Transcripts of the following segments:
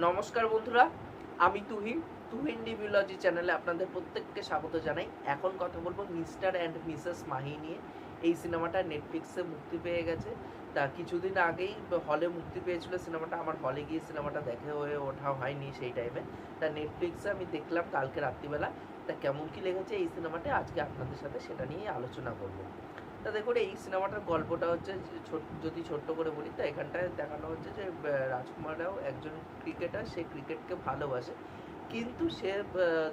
নমস্কার বন্ধুরা, আমি তুহিন। তুহিন রিভিউলজি চ্যানেলে আপনাদের প্রত্যেককে স্বাগত জানাই। এখন কথা বলবো মিস্টার অ্যান্ড মিসেস মাহি নিয়ে। এই সিনেমাটা নেটফ্লিক্সে মুক্তি পেয়ে গেছে। তা কিছুদিন আগেই হলে মুক্তি পেয়েছিল সিনেমাটা। আমার হলে গিয়ে সিনেমাটা দেখে হয়ে ওঠা হয়নি সেই টাইমে। তা নেটফ্লিক্সে আমি দেখলাম কালকে রাত্রিবেলা। তা কেমন কী লেগেছে এই সিনেমাটা আজকে আপনাদের সাথে সেটা নিয়েই আলোচনা করব। তা দেখুন, এই সিনেমাটার গল্পটা হচ্ছে যে যদি ছোট্ট করে বলি, তা এখানটায় দেখানো হচ্ছে যে রাজকুমার রাও একজন ক্রিকেটার। সে ক্রিকেটকে ভালোবাসে, কিন্তু সে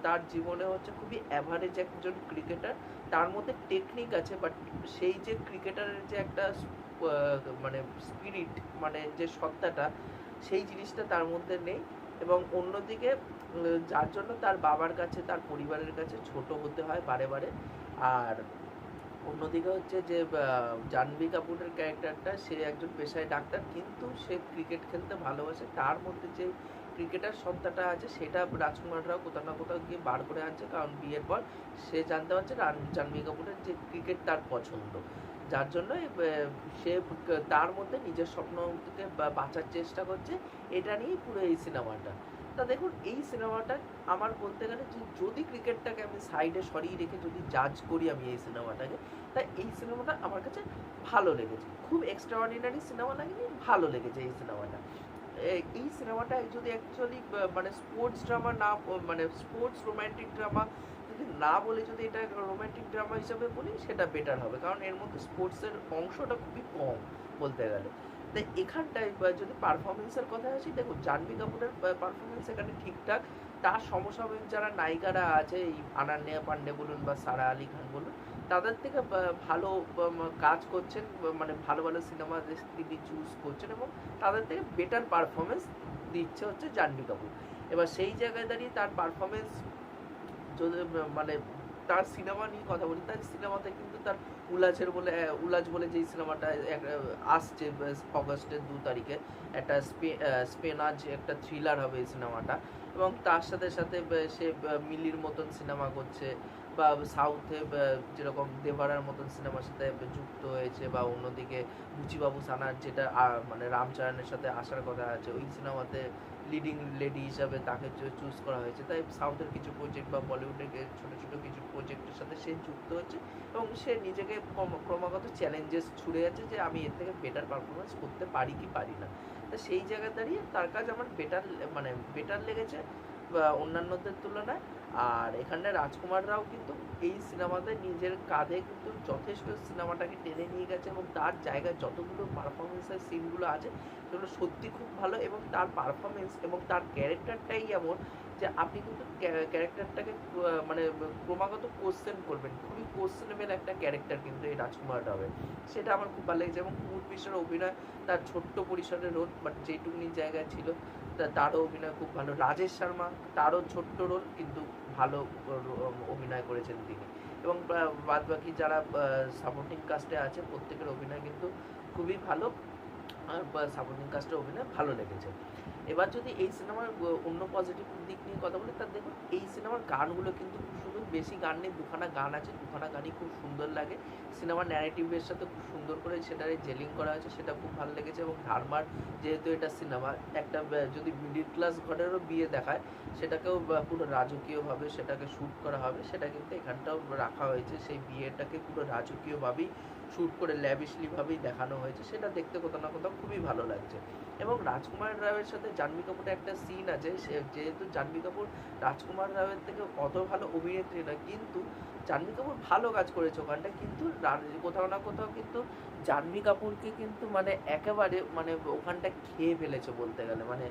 তার জীবনে হচ্ছে খুবই অ্যাভারেজ একজন ক্রিকেটার। তার মধ্যে টেকনিক আছে, বাট সেই যে ক্রিকেটারের যে একটা মানে স্পিরিট, মানে যে সত্তাটা, সেই জিনিসটা তার মধ্যে নেই। এবং অন্যদিকে যার জন্য তার বাবার কাছে, তার পরিবারের কাছে ছোট হতে হয় বারে বারে। আর অন্যদিকে হচ্ছে যে জাহ্নবী কাপুরের ক্যারেক্টারটা, সে একজন পেশায় ডাক্তার, কিন্তু সে ক্রিকেট খেলতে ভালোবাসে। তার মধ্যে যে ক্রিকেটার সত্তাটা আছে সেটা রাজকুমার রাও কোথাও না কোথাও গিয়ে বার করে আনছে, কারণ বিয়ের পর সে জানতে পারছে জাহ্নবী কাপুরের যে ক্রিকেট তার পছন্দ। যার জন্য সে তার মধ্যে নিজের স্বপ্ন থেকে বাঁচার চেষ্টা করছে। এটা নিয়েই পুরো এই সিনেমাটা। তা দেখুন, এই সিনেমাটা আমার বলতে গেলে যে যদি ক্রিকেটটাকে আমি সাইডে সরিয়ে রেখে যদি জাজ করি আমি এই সিনেমাটাকে, তাই এই সিনেমাটা আমার কাছে ভালো লেগেছে। খুব এক্সট্রাঅর্ডিনারি সিনেমা লাগেনি, ভালো লেগেছে এই সিনেমাটা। এই সিনেমাটা যদি অ্যাকচুয়ালি মানে স্পোর্টস ড্রামা না, মানে স্পোর্টস রোম্যান্টিক ড্রামা যদি না বলে যদি এটা রোম্যান্টিক ড্রামা হিসাবে বলি, সেটা বেটার হবে, কারণ এর মধ্যে স্পোর্টসের অংশটা খুবই কম বলতে গেলে। তাই এখানটায় যদি পারফরমেন্সের কথা আসি, দেখুন জাহ্নবী কাপুরের পারফরমেন্স এখানে ঠিকঠাক। তার সমসাময়িক যারা নায়িকারা আছে, এই আনান্যা পান্ডে বলুন বা সারা আলি খান বলুন, তাদের থেকে ভালো কাজ করছেন, মানে ভালো ভালো সিনেমা তিনি চুজ করছেন, এবং তাদের থেকে বেটার পারফরমেন্স দিচ্ছে হচ্ছে জাহ্নবী কাপুর। এবার সেই জায়গায় দাঁড়িয়ে তার পারফরমেন্স যদি মানে তার সিনেমা নিয়ে কথা বলি, তার সিনেমাতে কিন্তু তার উলাজ বলে যেই সিনেমাটা আসছে অগস্টের 2 তারিখে, একটা স্পেনাজ একটা থ্রিলার হবে এই সিনেমাটা। এবং তার সাথে সাথে সে মিলির মতন সিনেমা করছে, বা সাউথে যেরকম দেভারার মতন সিনেমার সাথে যুক্ত হয়েছে, বা অন্যদিকে বুচিবাবু সানার যেটা মানে রামচরণের সাথে আসার কথা আছে, ওই সিনেমাতে লিডিং লেডি হিসাবে তাকে চুজ করা হয়েছে। তাই সাউথের কিছু প্রজেক্ট বা বলিউডের ছোটো ছোটো কিছু প্রজেক্টের সাথে সে যুক্ত হচ্ছে, এবং সে নিজেকে ক্রমাগত চ্যালেঞ্জেস ছুড়ে যাচ্ছে যে আমি এর থেকে বেটার পারফরমেন্স করতে পারি কি পারি না। তো সেই জায়গায় দাঁড়িয়ে তার কাজ আমার বেটার লেগেছে বা অন্যান্যদের তুলনায়। আর এখানে রাজকুমার রাও কিন্তু এই সিনেমাতে নিজের কাঁধে কিন্তু যথেষ্ট সিনেমাটাকে টেনে নিয়ে গেছে, এবং তার জায়গায় যতগুলো পারফরমেন্সের সিনগুলো আছে সেগুলো সত্যি খুব ভালো। এবং তার পারফরমেন্স এবং তার ক্যারেক্টারটাই এমন যে আপনি কিন্তু ক্যারেক্টারটাকে মানে ক্রমাগত কোশ্চেন করবেন। খুবই কোশ্চেনেবল একটা ক্যারেক্টার কিন্তু এই রাজকুমার রাওয়ের, সেটা আমার খুব ভালো লেগেছে। এবং কুমুদ মিশ্রের অভিনয়, তার ছোট্ট পরিসরের রোল, বাট যেটুকুনি জায়গায় ছিল তারও অভিনয় খুব ভালো। রাজেশ শর্মা, তারও ছোট্ট রোল, কিন্তু ভালো অভিনয় করেছেন তিনি। এবং বাদ বাকি যারা সাপোর্টিং কাস্টে আছে প্রত্যেকের অভিনয় কিন্তু খুবই ভালো। আর সাপোর্টিং কাস্টের অভিনয় ভালো লেগেছে। এবার যদি এই সিনেমার অন্য পজিটিভ দিক নিয়ে কথা বলি, তার দেখুন এই সিনেমার গানগুলো কিন্তু খুব সুন্দর। বেশি গান নেই, 2খানা গান আছে, 2খানা গানই খুব সুন্দর লাগে। সিনেমার ন্যারেটিভের সাথে খুব সুন্দর করে সেটারে জেলিং করা হয়েছে, সেটা খুব ভালো লেগেছে। এবং ধারমার যেহেতু এটা সিনেমা, একটা যদি মিডিল ক্লাস ঘরেরও বিয়ে দেখায়, সেটাকেও পুরো রাজকীয়ভাবে সেটাকে শ্যুট করা হবে, সেটা কিন্তু এখানটাও রাখা হয়েছে। সেই বিয়েটাকে পুরো রাজকীয়ভাবেই শ্যুট করে ল্যাভিশলিভাবেই দেখানো হয়েছে, সেটা দেখতে কোথাও না কোথাও খুবই ভালো লাগছে। এবং রাজকুমার রাওয়ের সাথে জাহ্নবী কাপুরের একটা সিন আছে, সে যেহেতু জাহ্নবী কাপুর রাজকুমার রাওয়ের থেকে অত ভালো অভিনেত্রী নয়, কিন্তু জাহ্নবী কাপুর ভালো কাজ করেছে ওখানটা, কিন্তু কোথাও না কোথাও কিন্তু জাহ্নবী কাপুরকে কিন্তু মানে একেবারে মানে ওখানটা খেয়ে ফেলেছে বলতে গেলে। মানে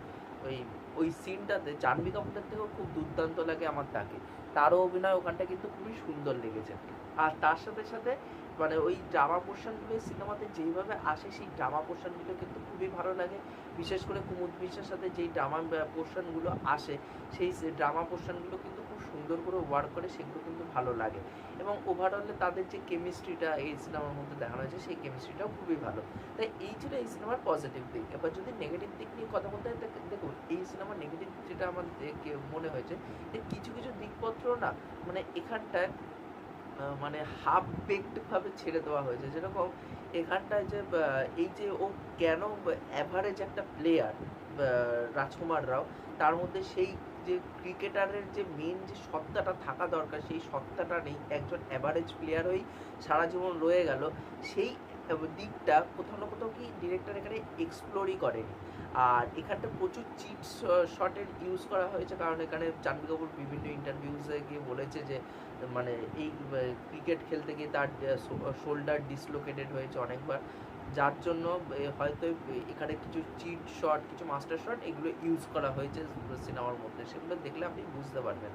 ওই ওই সিনটাতে জাহ্নবী কাপুরের থেকেও খুব দুর্দান্ত লাগে আমার তাকে। তারও অভিনয় ওখানটা কিন্তু খুবই সুন্দর লেগেছে। আর তার সাথে সাথে মানে ওই ড্রামা পোর্শনগুলো সিনেমাতে যেইভাবে আসে, সেই ড্রামা পোর্শনগুলো কিন্তু খুবই ভালো লাগে। বিশেষ করে কুমুদ মিশ্রের সাথে যেই ড্রামা পোর্শনগুলো আসে, সেই ড্রামা পোর্শনগুলো কিন্তু খুব সুন্দর করে ওয়ার্ক করে, সেগুলো কিন্তু ভালো লাগে। এবং ওভারঅলে তাদের যে কেমিস্ট্রিটা এই সিনেমার মধ্যে দেখানো হয়েছে, সেই কেমিস্ট্রিটাও খুবই ভালো। তাই এই ছিল এই সিনেমার পজিটিভ দিক। এবার যদি নেগেটিভ দিক নিয়ে কথা বলতে হয়, দেখুন এই সিনেমার নেগেটিভ যেটা আমার মনে হয়েছে, যে কিছু কিছু দিকপত্র না, মানে এখানটায় মানে হাফ বেকড ভাবে ছেড়ে দেওয়া হয়েছে। যেরকম এখানটায় যে এই যে ও কেন অ্যাভারেজ একটা প্লেয়ার, রাজকুমার রাও, তার মধ্যে সেই যে ক্রিকেটারের যে মেন যে সত্তাটা থাকা দরকার সেই সত্তাটা নেই, একজন অ্যাভারেজ প্লেয়ার হয়েই সারা জীবন রয়ে গেল। সেই দিকটা কোথাও না কোথাও কি ডিরেক্টর এখানে এক্সপ্লোরই করেনি। আর এখানটা প্রচুর চিট শটের ইউজ করা হয়েছে, কারণ এখানে জাহ্নবী কাপুর বিভিন্ন ইন্টারভিউসে গিয়ে বলেছে যে মানে এই ক্রিকেট খেলতে গিয়ে তার শোল্ডার ডিসলোকেটেড হয়েছে অনেকবার, যার জন্য হয়তো এখানে কিছু চিট শট, কিছু মাস্টার শট এগুলো ইউজ করা হয়েছে সিনেমার মধ্যে, সেগুলো দেখলে আপনি বুঝতে পারবেন।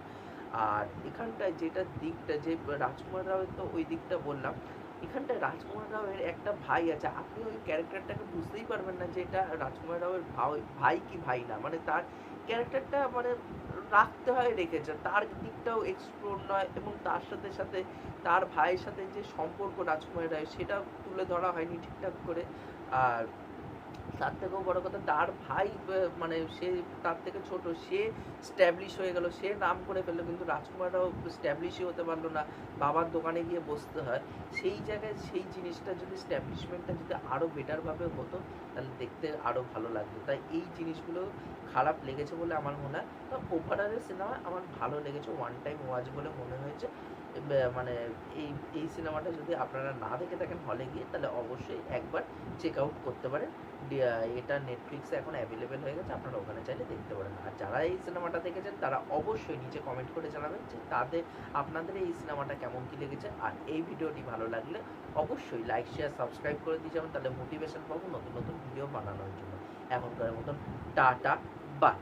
আর এখানটায় যেটা দিকটা যে রাজকুমার রাওয়ের তো ওই দিকটা বললাম, এখানটায় রাজকুমার রাওয়ের একটা ভাই আছে, আপনি ওই ক্যারেক্টারটাকে বুঝতেই পারবেন না যে এটা রাজকুমার রাওয়ের ভাই কি ভাই না, মানে তার ক্যারেক্টারটা মানে রাখতে হয় রেখেছে, তার দিকটাও এক্সপ্লোর নয়, এবং তার সাথে সাথে তার ভাইয়ের সাথে যে সম্পর্ক রাজকুমার রায় সেটা তুলে ধরা হয়নি ঠিকঠাক করে। আর তার থেকেও বড় কথা, তার ভাই মানে সে তার থেকে ছোট, সে স্ট্যাবলিশ হয়ে গেল, সে নাম করে ফেললো, কিন্তু রাজকুমাররাও স্ট্যাবলিশই হতে পারলো না, বাবার দোকানে গিয়ে বসতে হয়। সেই জায়গায় সেই জিনিসটা যদি স্ট্যাবলিশমেন্টটা যদি আরও বেটারভাবে হতো তাহলে দেখতে আরও ভালো লাগতো। তাই এই জিনিসগুলো খারাপ লেগেছে বলে আমার মনে হয়। তো ওভারঅল সিনেমা আমার ভালো লেগেছে, ওয়ান টাইম ওয়াচ বলে মনে হয়েছে। মানে এই এই সিনেমাটা যদি আপনারা না দেখে থাকেন হলে গিয়ে, তাহলে অবশ্যই একবার চেক আউট করতে পারেন। এটা নেটফ্লিক্সে এখন অ্যাভেলেবেল হয়ে গেছে, আপনারা ওখানে চাইলে দেখতে পারেন। আর যারা এই সিনেমাটা দেখেছেন তারা অবশ্যই নিচে কমেন্ট করে জানাবেন যে আপনাদের এই সিনেমাটা কেমন কী লেগেছে। আর এই ভিডিওটি ভালো লাগলে অবশ্যই লাইক শেয়ার সাবস্ক্রাইব করে দিয়ে যাবেন, তাহলে মোটিভেশন পাবো নতুন নতুন ভিডিও বানানোর জন্য। এখনকার মতন টাটা, বাই।